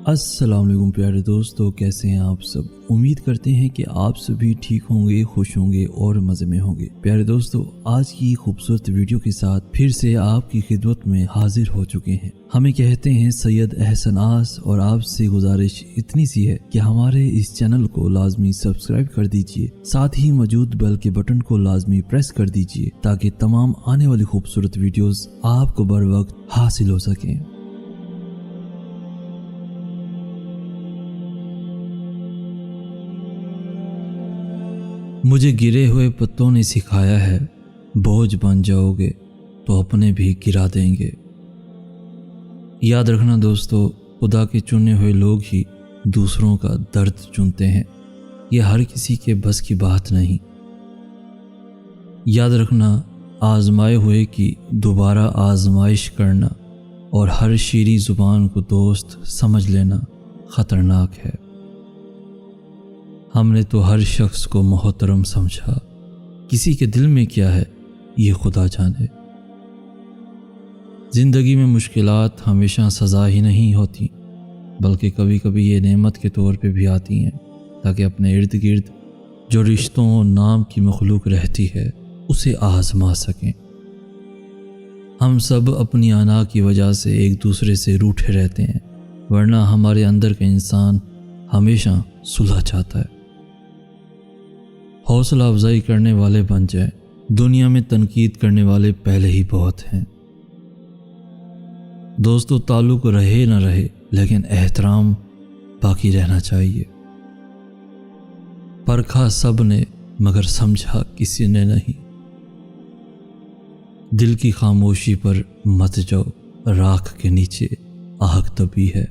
السلام علیکم پیارے دوستو، کیسے ہیں آپ سب؟ امید کرتے ہیں کہ آپ سبھی ٹھیک ہوں گے، خوش ہوں گے اور مزے میں ہوں گے۔ پیارے دوستو، آج کی خوبصورت ویڈیو کے ساتھ پھر سے آپ کی خدمت میں حاضر ہو چکے ہیں۔ ہمیں کہتے ہیں سید احسن آس، اور آپ سے گزارش اتنی سی ہے کہ ہمارے اس چینل کو لازمی سبسکرائب کر دیجئے، ساتھ ہی موجود بیل کے بٹن کو لازمی پریس کر دیجئے تاکہ تمام آنے والی خوبصورت ویڈیوز آپ کو بر وقت حاصل ہو سکیں۔ مجھے گرے ہوئے پتوں نے سکھایا ہے، بوجھ بن جاؤ گے تو اپنے بھی گرا دیں گے۔ یاد رکھنا دوستو، خدا کے چنے ہوئے لوگ ہی دوسروں کا درد چنتے ہیں، یہ ہر کسی کے بس کی بات نہیں۔ یاد رکھنا، آزمائے ہوئے کی دوبارہ آزمائش کرنا اور ہر شیریں زبان کو دوست سمجھ لینا خطرناک ہے۔ ہم نے تو ہر شخص کو محترم سمجھا، کسی کے دل میں کیا ہے یہ خدا جانے۔ زندگی میں مشکلات ہمیشہ سزا ہی نہیں ہوتی، بلکہ کبھی کبھی یہ نعمت کے طور پہ بھی آتی ہیں، تاکہ اپنے ارد گرد جو رشتوں و نام کی مخلوق رہتی ہے اسے آزما سکیں۔ ہم سب اپنی انا کی وجہ سے ایک دوسرے سے روٹھے رہتے ہیں، ورنہ ہمارے اندر کا انسان ہمیشہ صلح چاہتا ہے۔ حوصلہ افزائی کرنے والے بن جائیں، دنیا میں تنقید کرنے والے پہلے ہی بہت ہیں۔ دوستو، تعلق رہے نہ رہے لیکن احترام باقی رہنا چاہیے۔ پرکھا سب نے مگر سمجھا کسی نے نہیں۔ دل کی خاموشی پر مت جاؤ، راکھ کے نیچے آگ دبی ہے۔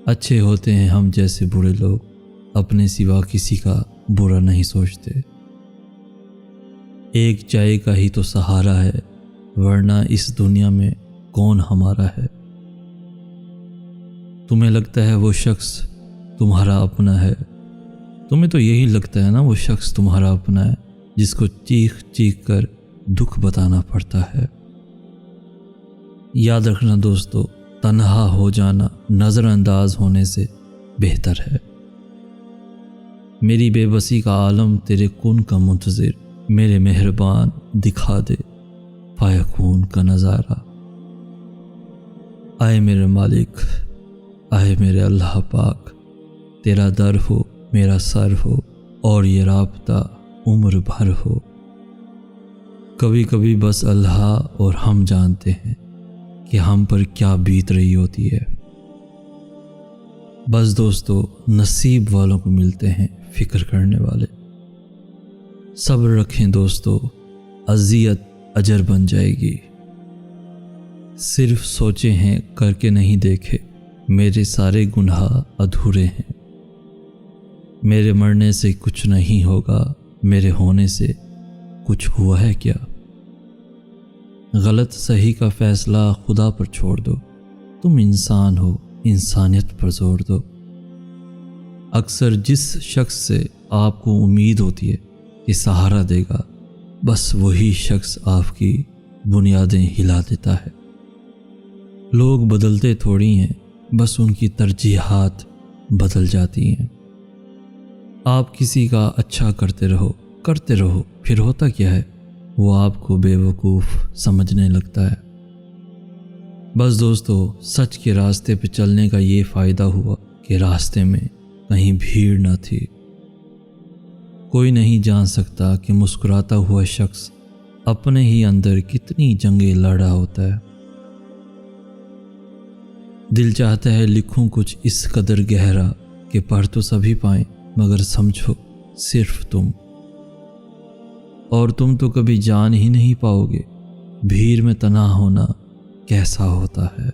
اچھے ہوتے ہیں ہم جیسے برے لوگ، اپنے سوا کسی کا برا نہیں سوچتے۔ ایک چائے کا ہی تو سہارا ہے، ورنہ اس دنیا میں کون ہمارا ہے۔ تمہیں لگتا ہے وہ شخص تمہارا اپنا ہے، تمہیں تو یہی لگتا ہے نا وہ شخص تمہارا اپنا ہے جس کو چیخ چیخ کر دکھ بتانا پڑتا ہے۔ یاد رکھنا دوستو، تنہا ہو جانا نظر انداز ہونے سے بہتر ہے۔ میری بے بسی کا عالم تیرے کن کا منتظر، میرے مہربان دکھا دے فیکون کا نظارہ۔ آئے میرے مالک، آئے میرے اللہ پاک، تیرا در ہو میرا سر ہو اور یہ رابطہ عمر بھر ہو۔ کبھی کبھی بس اللہ اور ہم جانتے ہیں کہ ہم پر کیا بیت رہی ہوتی ہے۔ بس دوستو، نصیب والوں کو ملتے ہیں فکر کرنے والے۔ صبر رکھیں دوستو، اذیت اجر بن جائے گی۔ صرف سوچے ہیں کر کے نہیں دیکھے، میرے سارے گناہ ادھورے ہیں۔ میرے مرنے سے کچھ نہیں ہوگا، میرے ہونے سے کچھ ہوا ہے کیا؟ غلط صحیح کا فیصلہ خدا پر چھوڑ دو، تم انسان ہو، انسانیت پر زور دو۔ اکثر جس شخص سے آپ کو امید ہوتی ہے کہ سہارا دے گا، بس وہی شخص آپ کی بنیادیں ہلا دیتا ہے۔ لوگ بدلتے تھوڑی ہیں، بس ان کی ترجیحات بدل جاتی ہیں۔ آپ کسی کا اچھا کرتے رہو، پھر ہوتا کیا ہے، وہ آپ کو بے وقوف سمجھنے لگتا ہے۔ بس دوستو، سچ کے راستے پہ چلنے کا یہ فائدہ ہوا کہ راستے میں کہیں بھیڑ نہ تھی۔ کوئی نہیں جان سکتا کہ مسکراتا ہوا شخص اپنے ہی اندر کتنی جنگیں لڑا ہوتا ہے۔ دل چاہتا ہے لکھوں کچھ اس قدر گہرا کہ پڑھ تو سبھی پائیں، مگر سمجھو صرف تم، اور تم تو کبھی جان ہی نہیں پاؤ گے بھیڑ میں تنہا ہونا کیسا ہوتا ہے۔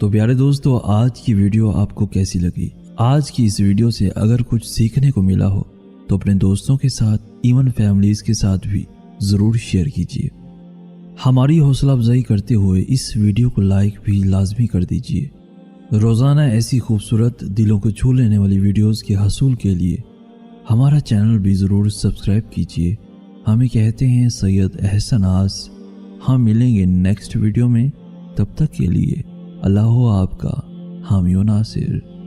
تو پیارے دوستو، آج کی ویڈیو آپ کو کیسی لگی؟ آج کی اس ویڈیو سے اگر کچھ سیکھنے کو ملا ہو تو اپنے دوستوں کے ساتھ، ایون فیملیز کے ساتھ بھی ضرور شیئر کیجیے۔ ہماری حوصلہ افزائی کرتے ہوئے اس ویڈیو کو لائک بھی لازمی کر دیجیے۔ روزانہ ایسی خوبصورت دلوں کو چھو لینے والی ویڈیوز کے حصول کے لیے ہمارا چینل بھی ضرور سبسکرائب کیجیے۔ ہمیں کہتے ہیں سید احسن آس۔ ہم ملیں گے نیکسٹ ویڈیو میں، تب تک کے لیے اللہ ہو آپ کا حامی و ناصر۔